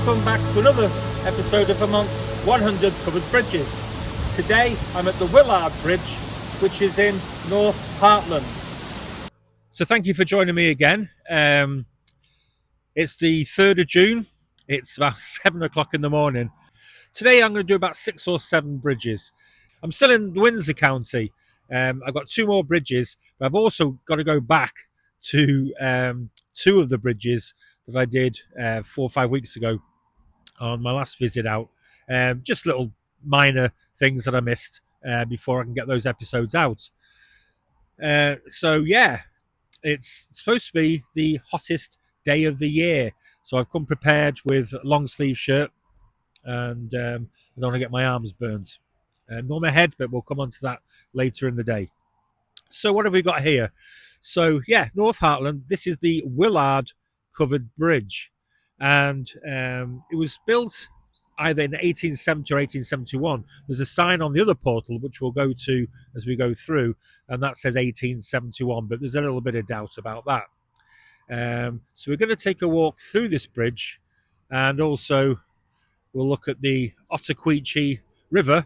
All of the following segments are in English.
welcome back to another episode of Vermont's 100 Covered Bridges. Today I'm at the Willard Bridge, which is in North Hartland. So thank you for joining me again. It's the 3rd of June. It's about 7 o'clock in the morning. Today I'm going to do about 6 or 7 bridges. I'm still in Windsor County. I've got 2 more bridges, but I've also got to go back to 2 of the bridges that I did 4 or 5 weeks ago on my last visit out. Just little minor things that I missed before I can get those episodes out. So yeah, it's supposed to be the hottest day of the year. So I've come prepared with a long sleeve shirt, and I don't want to get my arms burnt. Nor my head, but we'll come on to that later in the day. So what have we got here? So yeah, North Hartland. This is the Willard Covered Bridge, and it was built either in 1870 or 1871. There's a sign on the other portal which we'll go to as we go through, and that says 1871, but there's a little bit of doubt about that. So we're going to take a walk through this bridge, and also we'll look at the Ottauquechee River,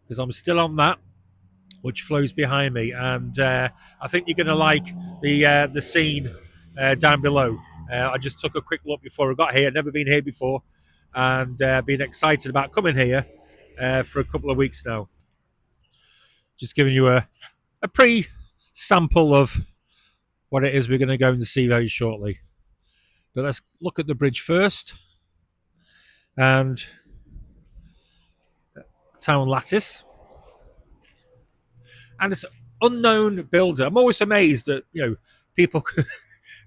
because I'm still on that, which flows behind me, and I think you're going to like the scene down below. I just took a quick look before I got here. Never been here before, and been excited about coming here for a couple of weeks now. Just giving you a pre-sample of what it is we're going to go and see very shortly. But let's look at the bridge first, and town lattice. And it's unknown builder. I'm always amazed that, people,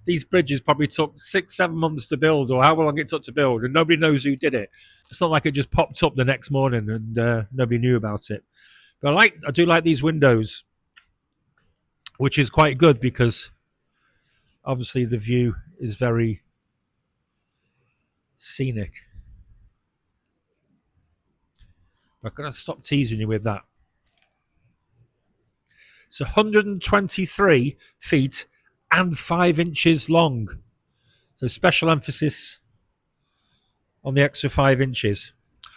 these bridges probably took 6-7 months to build, or however long it took to build, and nobody knows who did it. It's not like it just popped up the next morning and nobody knew about it. But I do like these windows, which is quite good because obviously the view is very scenic. I've got to stop teasing you with that. It's 123 feet and 5 inches long. So special emphasis on the extra 5 inches.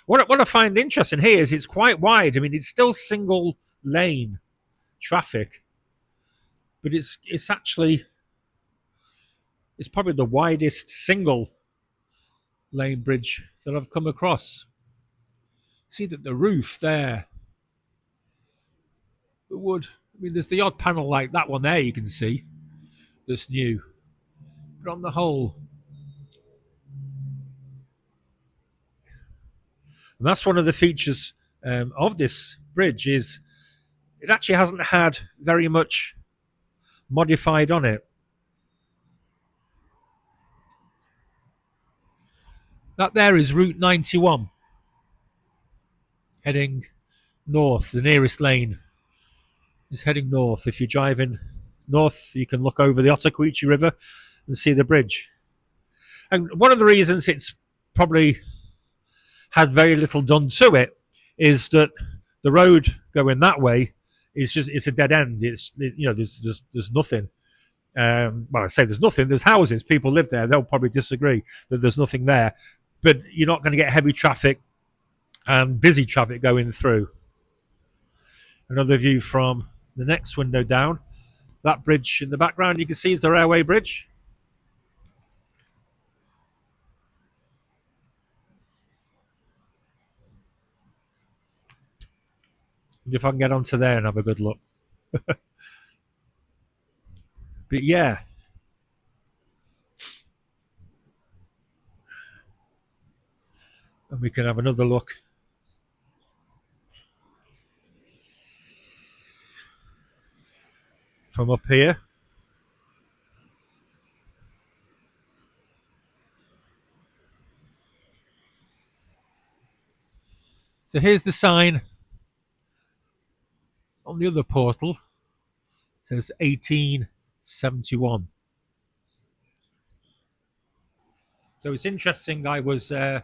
What I find interesting here is it's quite wide. I mean, it's still single lane traffic, but it's probably the widest single lane bridge that I've come across. See that the roof there, the wood. I mean, there's the odd panel like that one there you can see that's new. But on the whole, and that's one of the features of this bridge, is it actually hasn't had very much modified on it. That there is Route 91, heading north. The nearest lane is heading north. If you're driving north, you can look over the Ottauquechee River and see the bridge. And one of the reasons it's probably had very little done to it is that the road going that way is it's a dead end. There's nothing. Well, I say there's nothing. There's houses. People live there. They'll probably disagree that there's nothing there. But you're not going to get heavy traffic and busy traffic going through. Another view from the next window down. That bridge in the background you can see is the railway bridge. If I can get onto there and have a good look. But yeah. And we can have another look from up here. So here's the sign on the other portal. It says 1871. So it's interesting, I was talking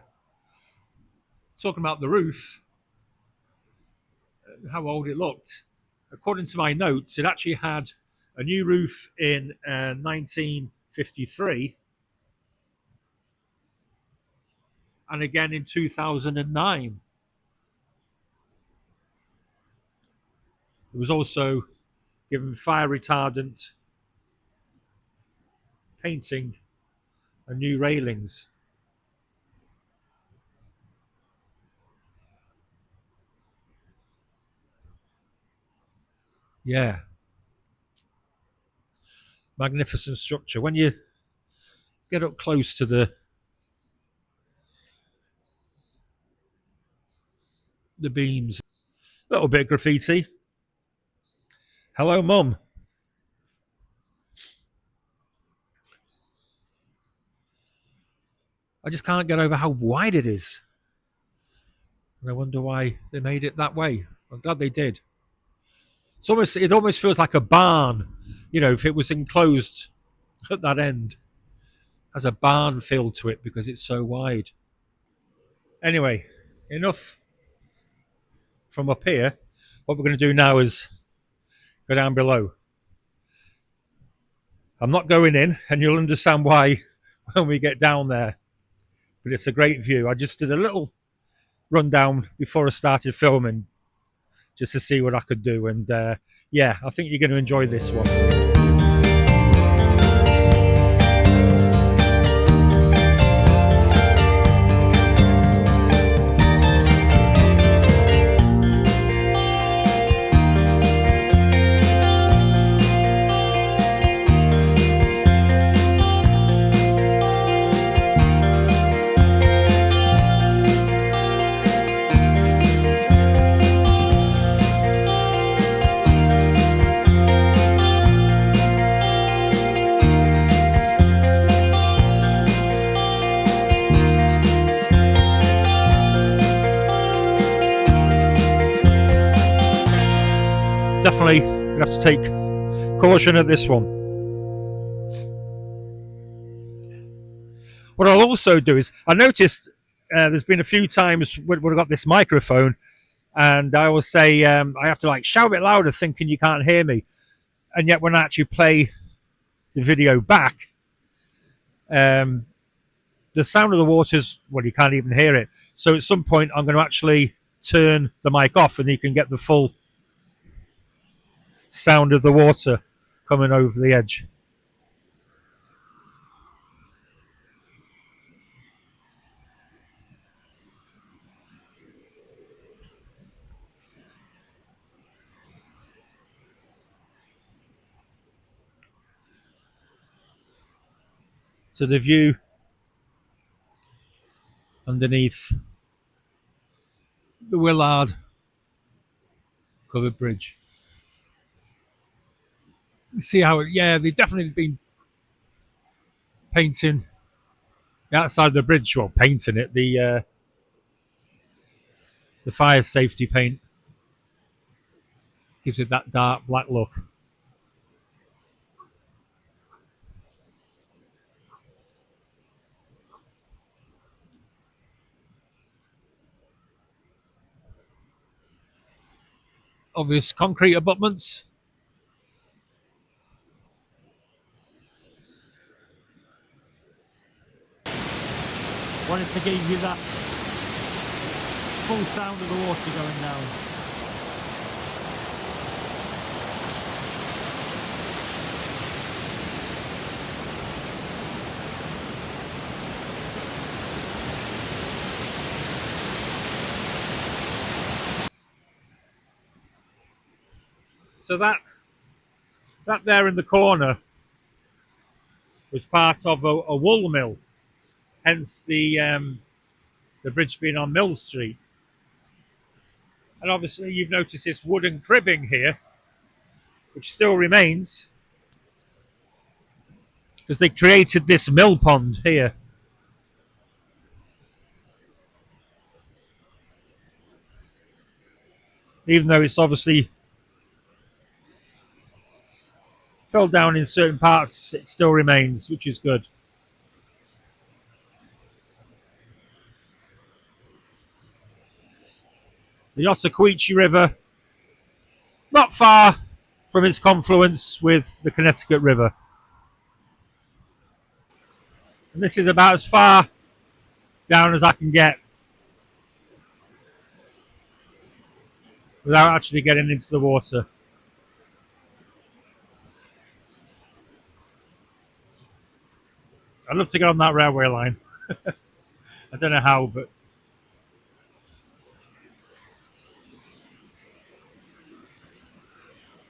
about the roof, how old it looked. According to my notes, it actually had a new roof in 1953, and again in 2009. It was also given fire retardant painting and new railings. Yeah. Magnificent structure. When you get up close to the beams, a little bit of graffiti. Hello, Mum. I just can't get over how wide it is. And I wonder why they made it that way. I'm glad they did. It almost feels like a barn, if it was enclosed at that end. It has a barn feel to it because it's so wide. Anyway, enough from up here. What we're going to do now is go down below. I'm not going in, and you'll understand why when we get down there. But it's a great view. I just did a little rundown before I started filming just to see what I could do. And yeah, I think you're going to enjoy this one. Definitely going to have to take caution at this one. What I'll also do is, I noticed there's been a few times when I've got this microphone and I will say I have to shout a bit louder thinking you can't hear me. And yet when I actually play the video back, the sound of the water's, well, you can't even hear it. So at some point I'm going to actually turn the mic off and you can get the full sound of the water coming over the edge. So the view underneath the Willard Covered Bridge. See how, they've definitely been painting the outside of the bridge, well, painting it, the fire safety paint gives it that dark black look. Obvious concrete abutments. Wanted to give you that full sound of the water going down. So that there in the corner was part of a wool mill, hence the bridge being on Mill Street. And obviously you've noticed this wooden cribbing here, which still remains, because they created this mill pond here. Even though it's obviously fell down in certain parts, it still remains, which is good. The Ottauquechee River, not far from its confluence with the Connecticut River. And this is about as far down as I can get without actually getting into the water. I'd love to get on that railway line. I don't know how, but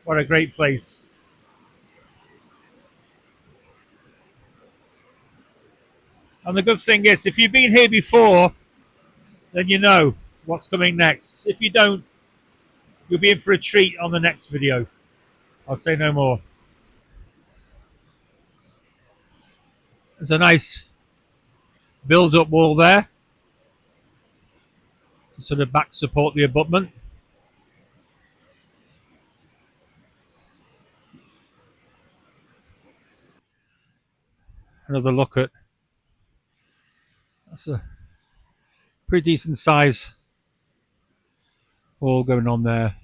what a great place. And the good thing is, if you've been here before, then you know what's coming next. If you don't, you'll be in for a treat on the next video. I'll say no more. There's a nice build-up wall there to sort of back support the abutment. Another look at, that's a pretty decent size wall going on there.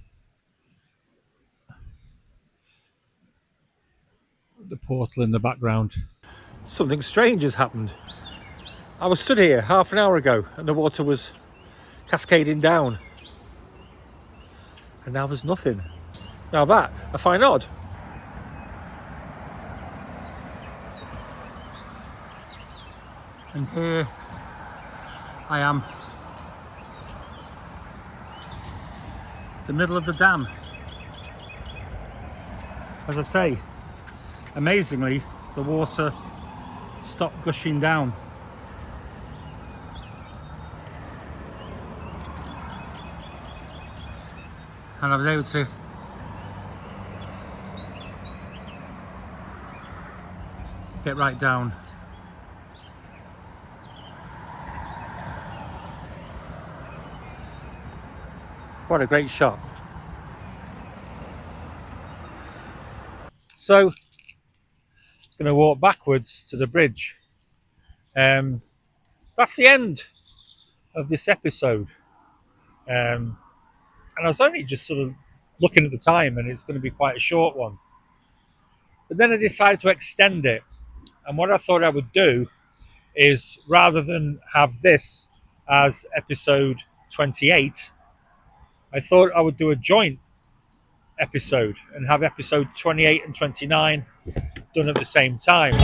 The portal in the background. Something strange has happened. I was stood here half an hour ago and the water was cascading down. And now there's nothing. Now that I find odd. And here I am, the middle of the dam. As I say, amazingly, the water stopped gushing down. And I was able to get right down. What a great shot. So, going to walk backwards to the bridge. That's the end of this episode. And I was only just sort of looking at the time, and it's going to be quite a short one. But then I decided to extend it. And what I thought I would do is, rather than have this as episode 28, I thought I would do a joint episode and have episode 28 and 29 done at the same time.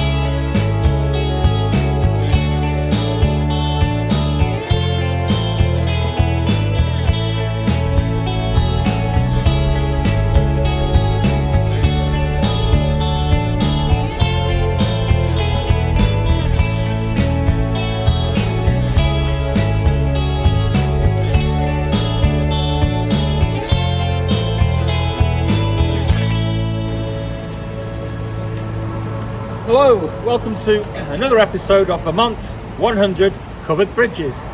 Hello, welcome to another episode of Vermont's 100 Covered Bridges.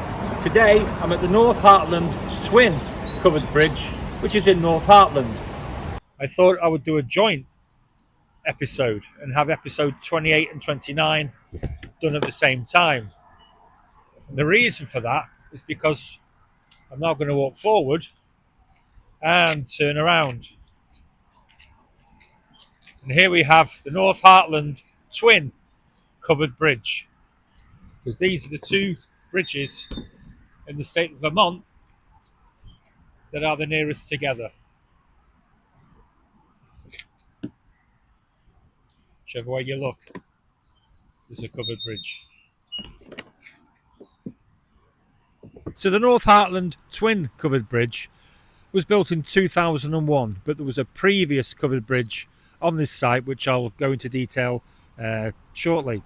Today I'm at the North Hartland Twin Covered Bridge, which is in North Hartland. I thought I would do a joint episode and have episode 28 and 29 done at the same time. And the reason for that is because I'm now going to walk forward and turn around. And here we have the North Hartland Twin Covered Bridge, because these are the two bridges in the state of Vermont that are the nearest together. Whichever way you look, there's a covered bridge. So the North Hartland Twin Covered Bridge was built in 2001, but there was a previous covered bridge on this site, which I'll go into detail shortly.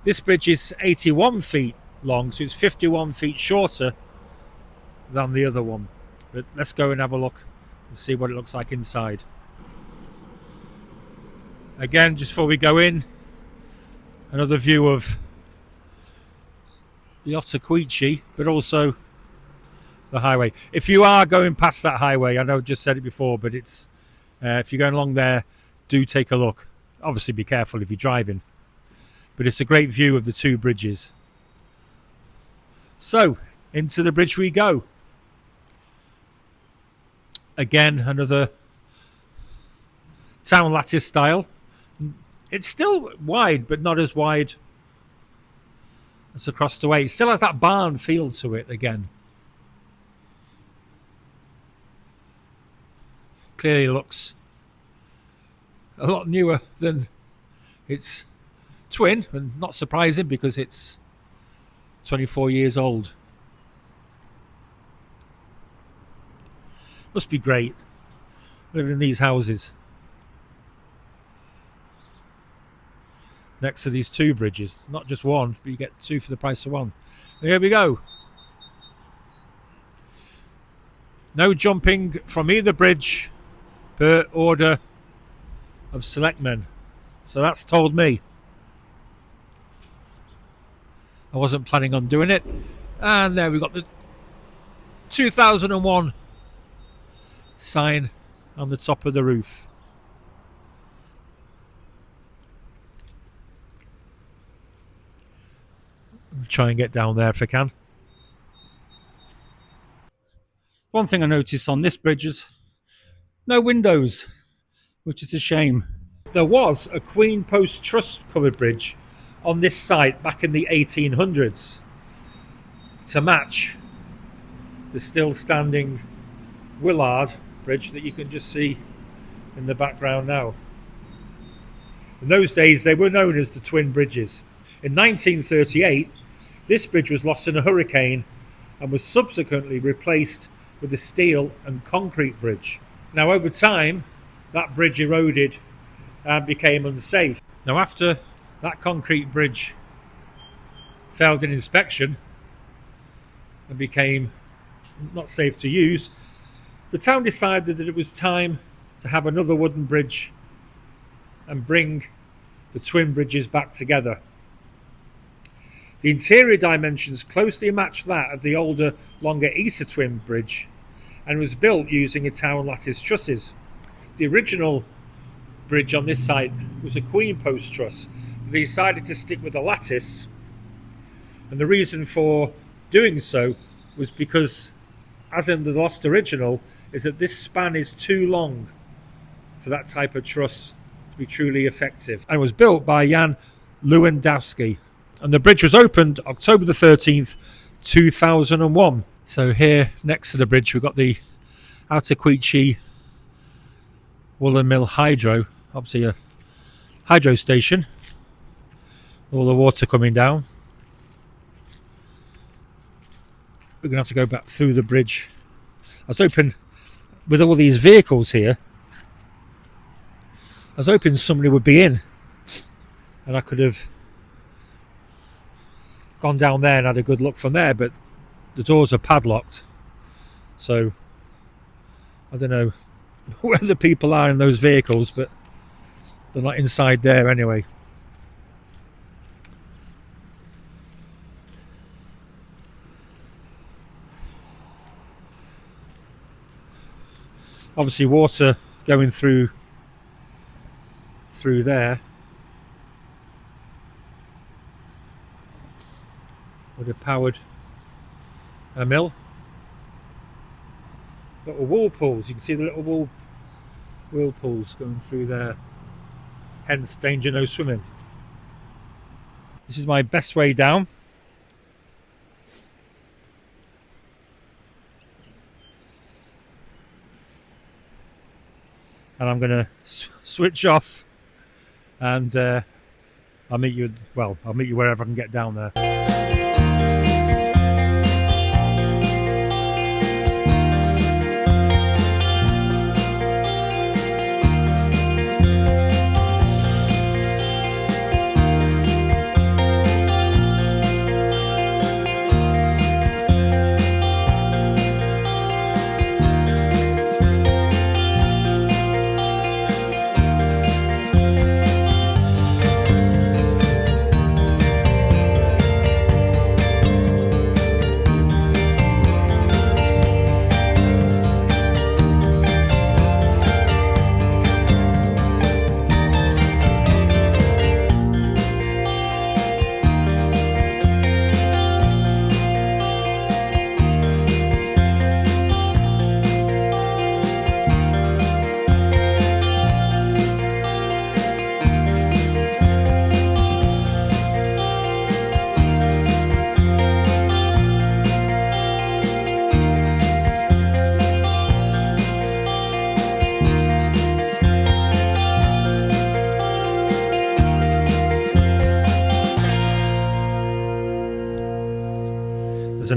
This bridge is 81 feet long, so it's 51 feet shorter than the other one. But let's go and have a look and see what it looks like inside. Again, just before we go in, another view of the Ottauquechee, but also the highway. If you are going past that highway, I know I've just said it before, but it's if you're going along there, do take a look. Obviously be careful if you're driving, but it's a great view of the two bridges. So into the bridge we go. Again, another town lattice style. It's still wide, but not as wide That's across the way. It still has that barn feel to it again. Clearly looks a lot newer than its twin, and not surprising because it's 24 years old. Must be great living in these houses next to these two bridges. Not just one, but you get two for the price of one. And here we go. No jumping from either bridge per order of selectmen. So that's told me. I wasn't planning on doing it. And there we got the 2001 sign on the top of the roof. I'll try and get down there if I can. One thing I noticed on this bridge is no windows, which is a shame. There was a Queen Post Truss covered bridge on this site back in the 1800s to match the still standing Willard Bridge that you can just see in the background now. In those days they were known as the Twin Bridges. In 1938 this bridge was lost in a hurricane and was subsequently replaced with a steel and concrete bridge. Now over time that bridge eroded and became unsafe. Now after that concrete bridge failed in inspection and became not safe to use, the town decided that it was time to have another wooden bridge and bring the twin bridges back together. The interior dimensions closely matched that of the older, longer Easter twin bridge and was built using Italian lattice trusses. The original bridge on this site was a Queen Post truss. They decided to stick with the lattice, and the reason for doing so was because, as in the lost original, is that this span is too long for that type of truss to be truly effective. And it was built by Jan Lewandowski, and the bridge was opened October the 13th 2001. So here next to the bridge we've got the Ottauquechee Woolen Mill Hydro, obviously a hydro station. All the water coming down. We're going to have to go back through the bridge. I was hoping, with all these vehicles here, I was hoping somebody would be in and I could have gone down there and had a good look from there, but the doors are padlocked, so I don't know where the people are in those vehicles, but they're not inside there anyway. Obviously water going through there would have powered a mill. Little whirlpools, you can see the little whirlpools going through there, hence danger no swimming. This is my best way down. And I'm going to switch off and I'll meet you wherever I can get down there.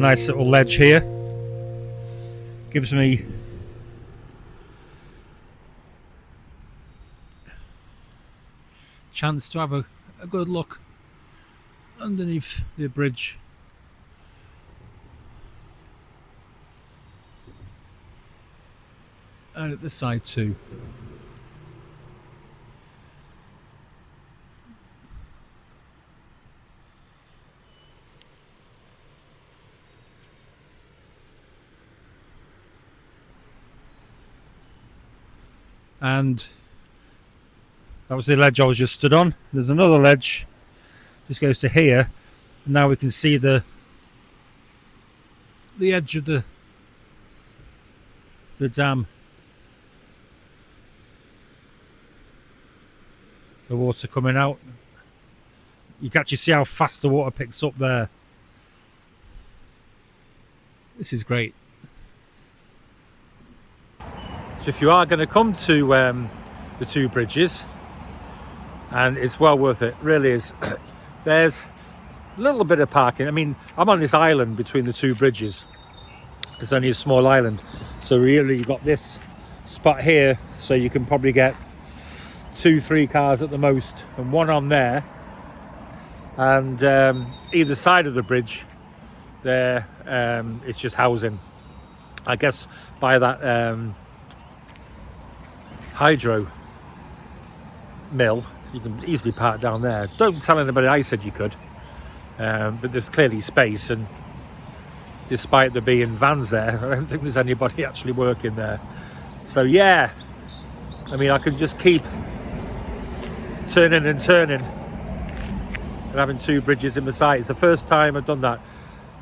nice little ledge here. Gives me chance to have a good look underneath the bridge. And at the side too. And that was the ledge I was just stood on. There's another ledge, just goes to here. And now we can see the edge of the dam. The water coming out. You can actually see how fast the water picks up there. This is great. So if you are going to come to the two bridges, and it's well worth it, really is. There's a little bit of parking. I mean, I'm on this island between the two bridges. It's only a small island, so really you've got this spot here, so you can probably get 2-3 cars at the most, and one on there, and either side of the bridge there, it's just housing. I guess by that hydro mill, you can easily park down there. Don't tell anybody I said you could, but there's clearly space, and despite there being vans there, I don't think there's anybody actually working there. So yeah, I mean, I can just keep turning and turning and having two bridges in my sight. It's the first time I've done that.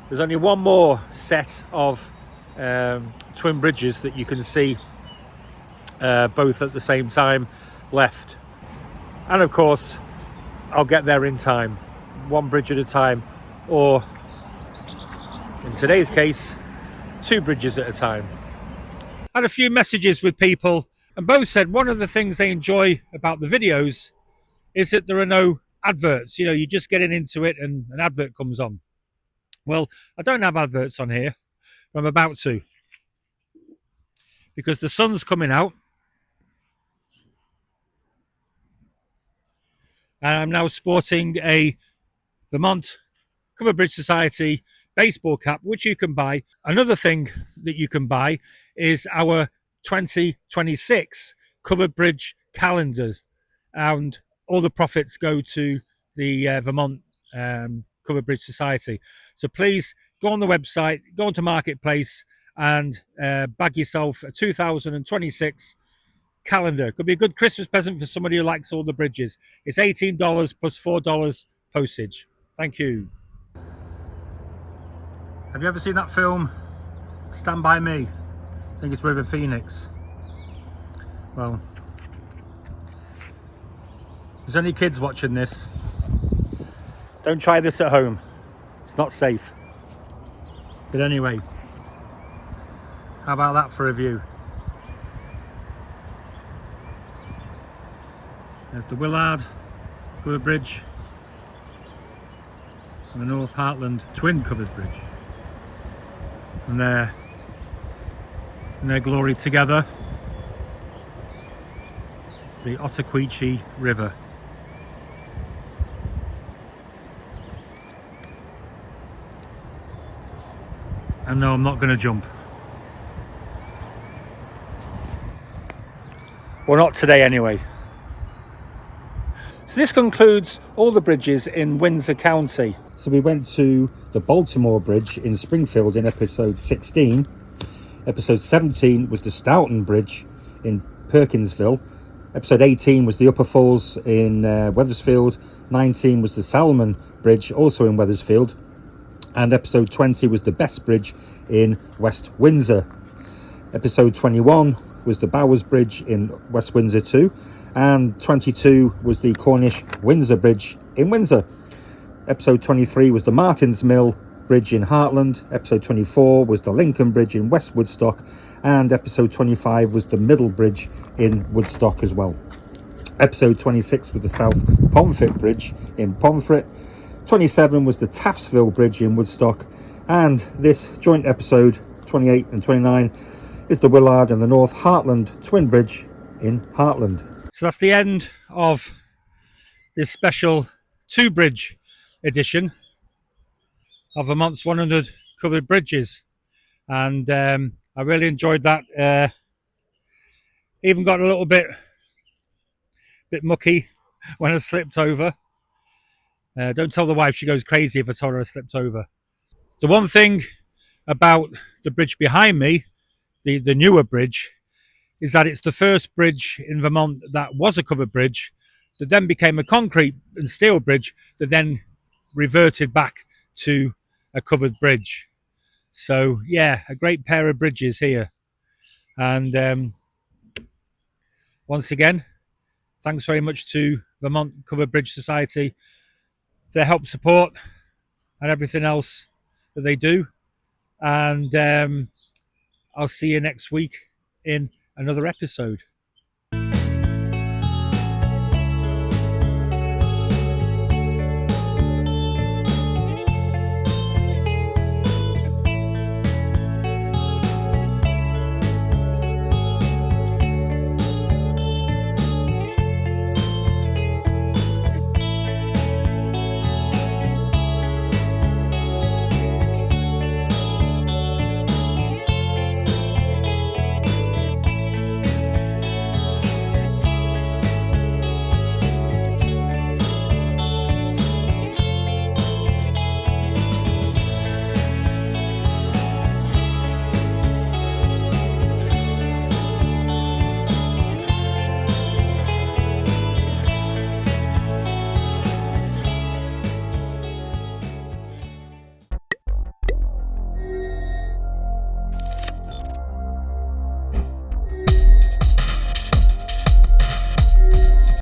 There's only one more set of twin bridges that you can see both at the same time left, and of course I'll get there in time, one bridge at a time, or in today's case, two bridges at a time. I had a few messages with people, and both said one of the things they enjoy about the videos is that there are no adverts. You know, you're just getting into it and an advert comes on. Well, I don't have adverts on here, but I'm about to, because the sun's coming out and I'm now sporting a Vermont Covered Bridge Society baseball cap, which you can buy. Another thing that you can buy is our 2026 Covered Bridge calendars, and all the profits go to the Vermont Covered Bridge Society. So please go on the website, go onto Marketplace, and bag yourself a 2026 calendar. Could be a good Christmas present for somebody who likes all the bridges. It's $18 plus $4 postage. Thank you. Have you ever seen that film, Stand By Me? I think it's River Phoenix. Well, if there's any kids watching this, don't try this at home. It's not safe. But anyway, how about that for a view? There's the Willard Covered Bridge and the North Hartland Twin Covered Bridge. And they're in their glory together, the Ottauquechee River. And no, I'm not going to jump. Well, not today anyway. So this concludes all the bridges in Windsor County. So we went to the Baltimore Bridge in Springfield in episode 16. Episode 17 was the Stoughton Bridge in Perkinsville. Episode 18 was the Upper Falls in Wethersfield. 19 was the Salmon Bridge, also in Wethersfield. And episode 20 was the Best Bridge in West Windsor. Episode 21 was the Bowers Bridge in West Windsor too. And 22 was the Cornish Windsor Bridge in Windsor. Episode 23 was the Martins Mill Bridge in Hartland. Episode 24 was the Lincoln Bridge in West Woodstock. And episode 25 was the Middle Bridge in Woodstock as well. Episode 26 was the South Pomfret Bridge in Pomfret. 27 was the Taftsville Bridge in Woodstock. And this joint episode 28 and 29 is the Willard and the North Hartland Twin Bridge in Hartland. So that's the end of this special two bridge edition of Vermont's 100 covered bridges, and I really enjoyed that. Even got a little bit mucky when I slipped over. Don't tell the wife, she goes crazy if I told her I slipped over. The one thing about the bridge behind me, the newer bridge, is that it's the first bridge in Vermont that was a covered bridge that then became a concrete and steel bridge that then reverted back to a covered bridge. So yeah, a great pair of bridges here. And once again, thanks very much to Vermont Covered Bridge Society, their help, support and everything else that they do. And I'll see you next week in another episode.